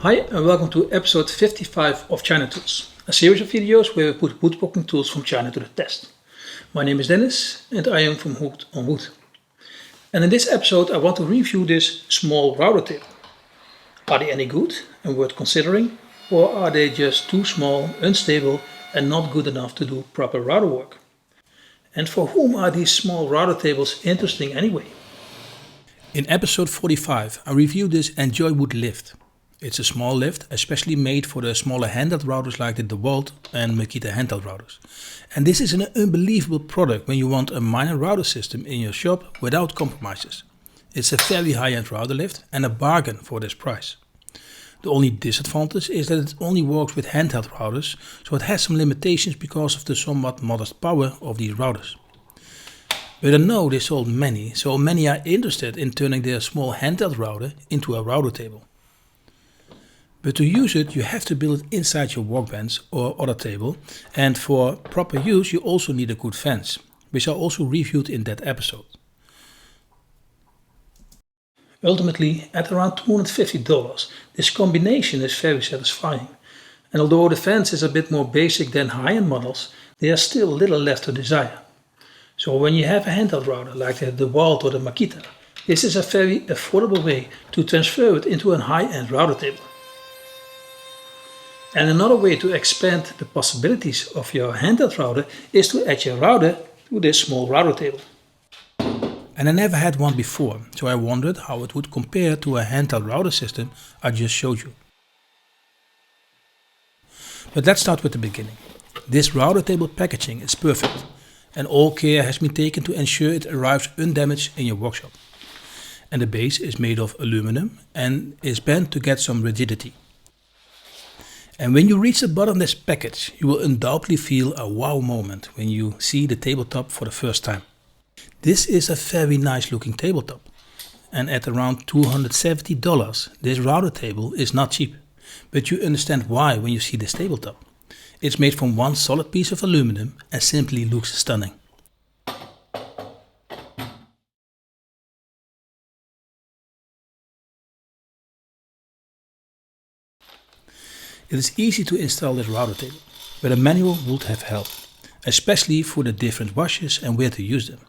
Hi and welcome to episode 55 of China Tools, a series of videos where we put woodworking tools from China to the test. My name is Dennis and I am from Hooked on Wood. And in this episode I want to review this small router table. Are they any good and worth considering, or are they just too small, unstable and not good enough to do proper router work? And for whom are these small router tables interesting anyway? In episode 45 I reviewed this Enjoywood lift. It's a small lift, especially made for the smaller handheld routers like the Doweling and Makita handheld routers. And this is an unbelievable product when you want a minor router system in your shop without compromises. It's a very high-end router lift and a bargain for this price. The only disadvantage is that it only works with handheld routers, so it has some limitations because of the somewhat modest power of these routers. But I know they sold many, so many are interested in turning their small handheld router into a router table. But to use it, you have to build it inside your workbench or other table, and for proper use you also need a good fence, which I also reviewed in that episode. Ultimately, at around $250, this combination is very satisfying. And although the fence is a bit more basic than high-end models, there is still a little left to desire. So when you have a handheld router like the Doweling or the Makita, this is a very affordable way to transfer it into a high-end router table. And another way to expand the possibilities of your handheld router is to add your router to this small router table. And I never had one before, so I wondered how it would compare to a handheld router system I just showed you. But let's start with the beginning. This router table packaging is perfect, and all care has been taken to ensure it arrives undamaged in your workshop. And the base is made of aluminum and is bent to get some rigidity. And when you reach the bottom of this package, you will undoubtedly feel a wow moment when you see the tabletop for the first time. This is a very nice looking tabletop, and at around $270 this router table is not cheap, but you understand why when you see this tabletop. It's made from one solid piece of aluminum and simply looks stunning. It is easy to install this router table, but a manual would have helped, especially for the different washes and where to use them.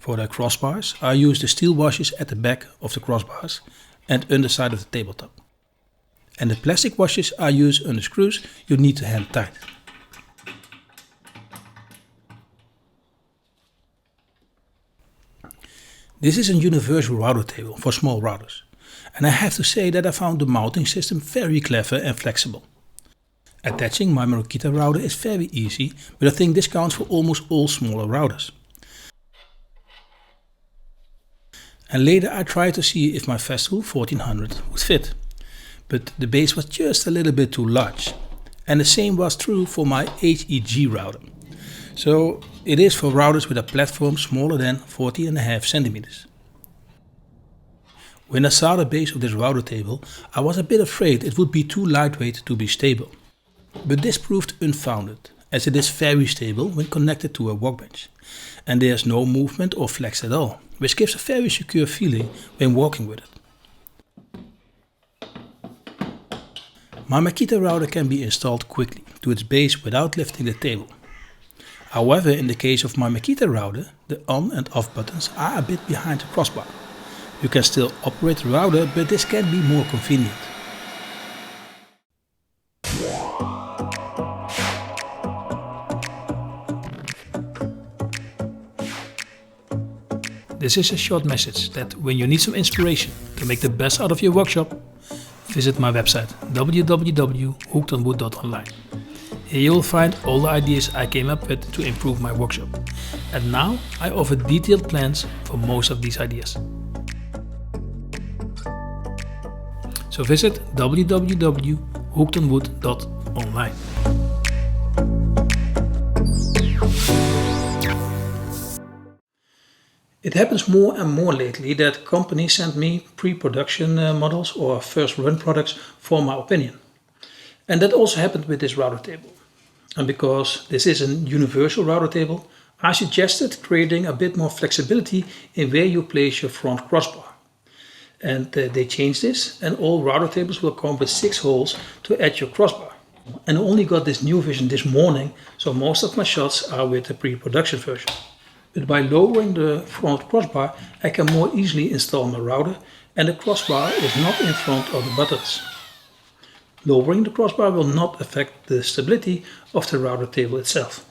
For the crossbars, I use the steel washes at the back of the crossbars and underside of the tabletop. And the plastic washes I use under screws you need to hand tight. This is a universal router table for small routers. And I have to say that I found the mounting system very clever and flexible. Attaching my Makita router is very easy, but I think this counts for almost all smaller routers. And later I tried to see if my Festool 1400 would fit, but the base was just a little bit too large. And the same was true for my HEG router. So it is for routers with a platform smaller than 40.5 centimeters. When I saw the base of this router table, I was a bit afraid it would be too lightweight to be stable. But this proved unfounded, as it is very stable when connected to a workbench. And there is no movement or flex at all, which gives a very secure feeling when walking with it. My Makita router can be installed quickly to its base without lifting the table. However, in the case of my Makita router, the on and off buttons are a bit behind the crossbar. You can still operate the router, but this can be more convenient. This is a short message that when you need some inspiration to make the best out of your workshop, visit my website www.hookedonwood.online. Here you will find all the ideas I came up with to improve my workshop. And now I offer detailed plans for most of these ideas. So visit www.hookedonwood.online. It happens more and more lately that companies send me pre-production models or first run products for my opinion. And that also happened with this router table. And because this is a universal router table, I suggested creating a bit more flexibility in where you place your front crossbar. And they changed this, and all router tables will come with 6 holes to add your crossbar. And I only got this new version this morning, so most of my shots are with the pre-production version. But by lowering the front crossbar, I can more easily install my router, and the crossbar is not in front of the buttons. Lowering the crossbar will not affect the stability of the router table itself.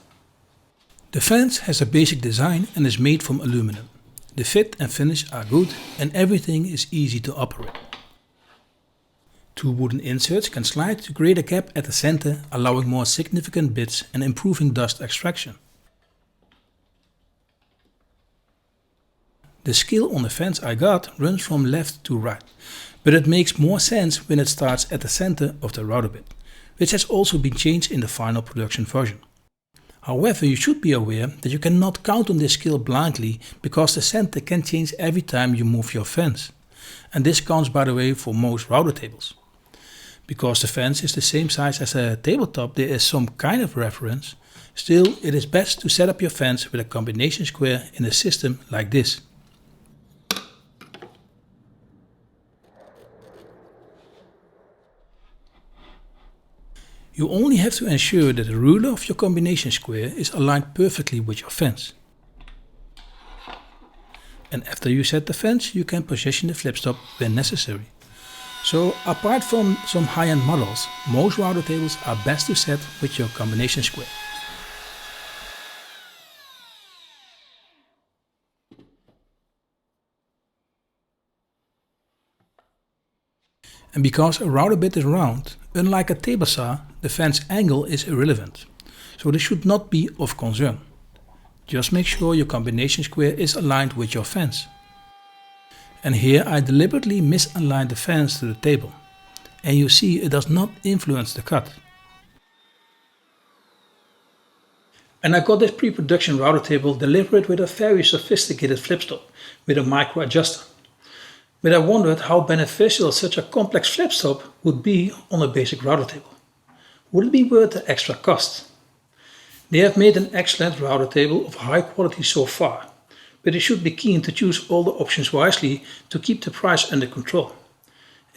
The fence has a basic design and is made from aluminum. The fit and finish are good and everything is easy to operate. 2 wooden inserts can slide to create a gap at the center, allowing more significant bits and improving dust extraction. The scale on the fence I got runs from left to right, but it makes more sense when it starts at the center of the router bit, which has also been changed in the final production version. However, you should be aware that you cannot count on this scale blindly because the center can change every time you move your fence. And this counts, by the way, for most router tables. Because the fence is the same size as a tabletop, there is some kind of reference. Still, it is best to set up your fence with a combination square in a system like this. You only have to ensure that the ruler of your combination square is aligned perfectly with your fence. And after you set the fence, you can position the flipstop when necessary. So apart from some high-end models, most router tables are best to set with your combination square. And because a router bit is round, unlike a table saw, the fence angle is irrelevant. So this should not be of concern. Just make sure your combination square is aligned with your fence. And here I deliberately misaligned the fence to the table. And you see it does not influence the cut. And I got this pre-production router table delivered with a very sophisticated flipstop with a micro adjuster. But I wondered how beneficial such a complex flipstop would be on a basic router table. Would it be worth the extra cost? They have made an excellent router table of high quality so far, but you should be keen to choose all the options wisely to keep the price under control.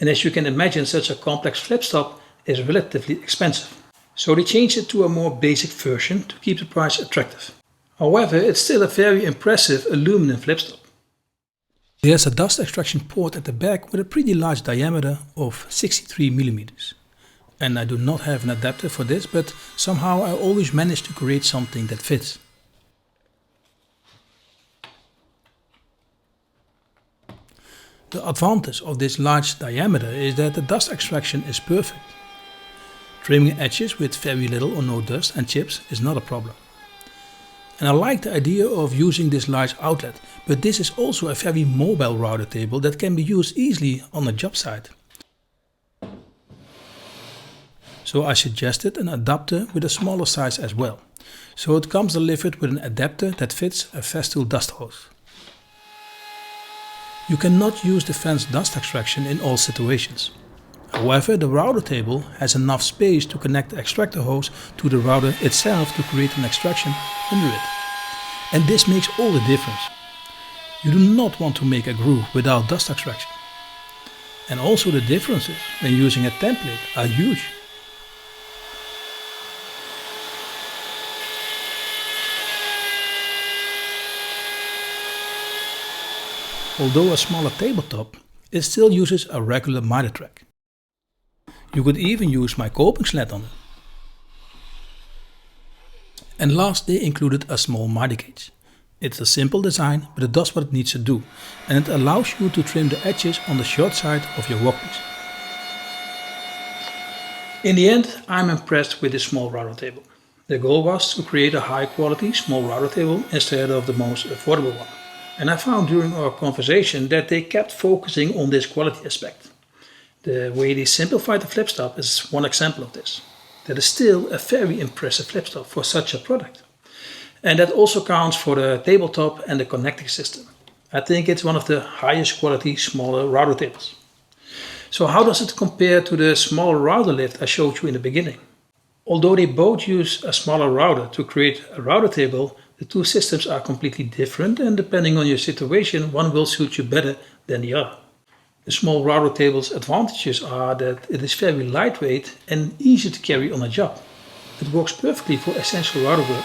And as you can imagine, such a complex flipstop is relatively expensive. So they changed it to a more basic version to keep the price attractive. However, it's still a very impressive aluminum flipstop. There's a dust extraction port at the back with a pretty large diameter of 63 mm. And I do not have an adapter for this, but somehow I always manage to create something that fits. The advantage of this large diameter is that the dust extraction is perfect. Trimming edges with very little or no dust and chips is not a problem. And I like the idea of using this large outlet, but this is also a very mobile router table that can be used easily on a job site. So I suggested an adapter with a smaller size as well. So it comes delivered with an adapter that fits a Festool dust hose. You cannot use the fence dust extraction in all situations. However, the router table has enough space to connect the extractor hose to the router itself to create an extraction under it. And this makes all the difference. You do not want to make a groove without dust extraction. And also the differences when using a template are huge. Although a smaller tabletop, it still uses a regular miter track. You could even use my coping sled on it. And last they included a small miter gauge. It's a simple design, but it does what it needs to do, and it allows you to trim the edges on the short side of your workpiece. In the end, I'm impressed with this small router table. The goal was to create a high quality small router table instead of the most affordable one. And I found during our conversation that they kept focusing on this quality aspect. The way they simplified the flipstop is one example of this. That is still a very impressive flipstop for such a product. And that also counts for the tabletop and the connecting system. I think it's one of the highest quality smaller router tables. So how does it compare to the smaller router lift I showed you in the beginning? Although they both use a smaller router to create a router table, the two systems are completely different, and depending on your situation, one will suit you better than the other. The small router table's advantages are that it is very lightweight and easy to carry on a job. It works perfectly for essential router work,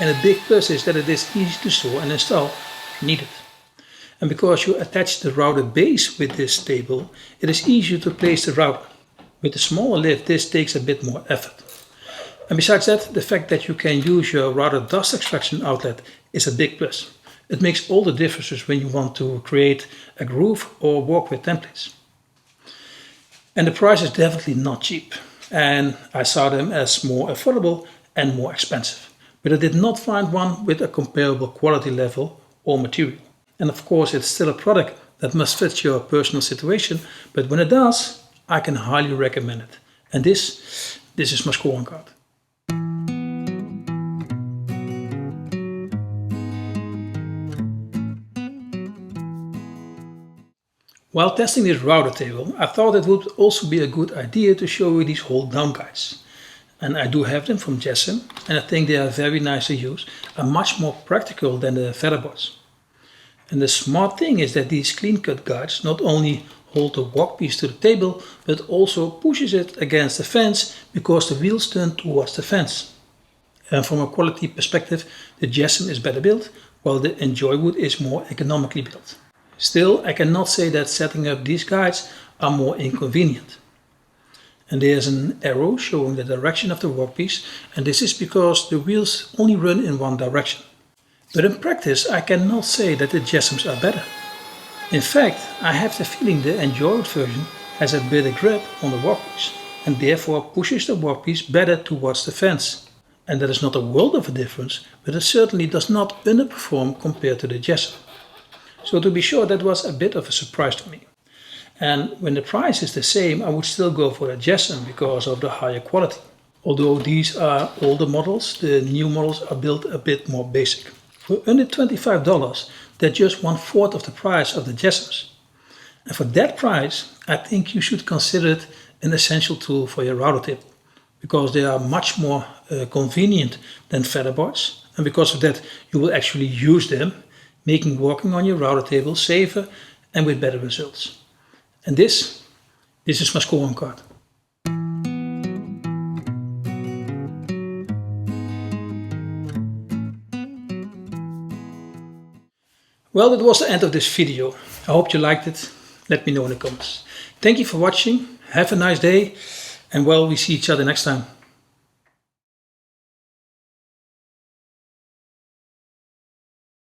and a big plus is that it is easy to store and install if needed. And because you attach the router base with this table, it is easier to place the router. With a smaller lift, this takes a bit more effort. And besides that, the fact that you can use your router dust extraction outlet is a big plus. It makes all the differences when you want to create a groove or work with templates. And the price is definitely not cheap. And I saw them as more affordable and more expensive. But I did not find one with a comparable quality level or material. And of course, it's still a product that must fit your personal situation. But when it does, I can highly recommend it. And this is my scoring card. While testing this router table, I thought it would also be a good idea to show you these hold down guides. And I do have them from JessEm, and I think they are very nice to use and much more practical than the featherboards. And the smart thing is that these clean cut guides not only hold the workpiece to the table, but also pushes it against the fence because the wheels turn towards the fence. And from a quality perspective, the JessEm is better built, while the Enjoywood is more economically built. Still, I cannot say that setting up these guides are more inconvenient. And there's an arrow showing the direction of the workpiece, and this is because the wheels only run in one direction. But in practice, I cannot say that the JessEms are better. In fact, I have the feeling the Enjoywood version has a better grip on the workpiece, and therefore pushes the workpiece better towards the fence. And that is not a world of a difference, but it certainly does not underperform compared to the JessEm. So to be sure, that was a bit of a surprise to me. And when the price is the same, I would still go for the JessEm because of the higher quality. Although these are older models, the new models are built a bit more basic. For under $25, they're just 1/4 of the price of the JessEms. And for that price, I think you should consider it an essential tool for your router table, because they are much more convenient than featherboards. And because of that, you will actually use them, making working on your router table safer and with better results. And this is my scoring card. Well, that was the end of this video. I hope you liked it. Let me know in the comments. Thank you for watching. Have a nice day. And well, we see each other next time.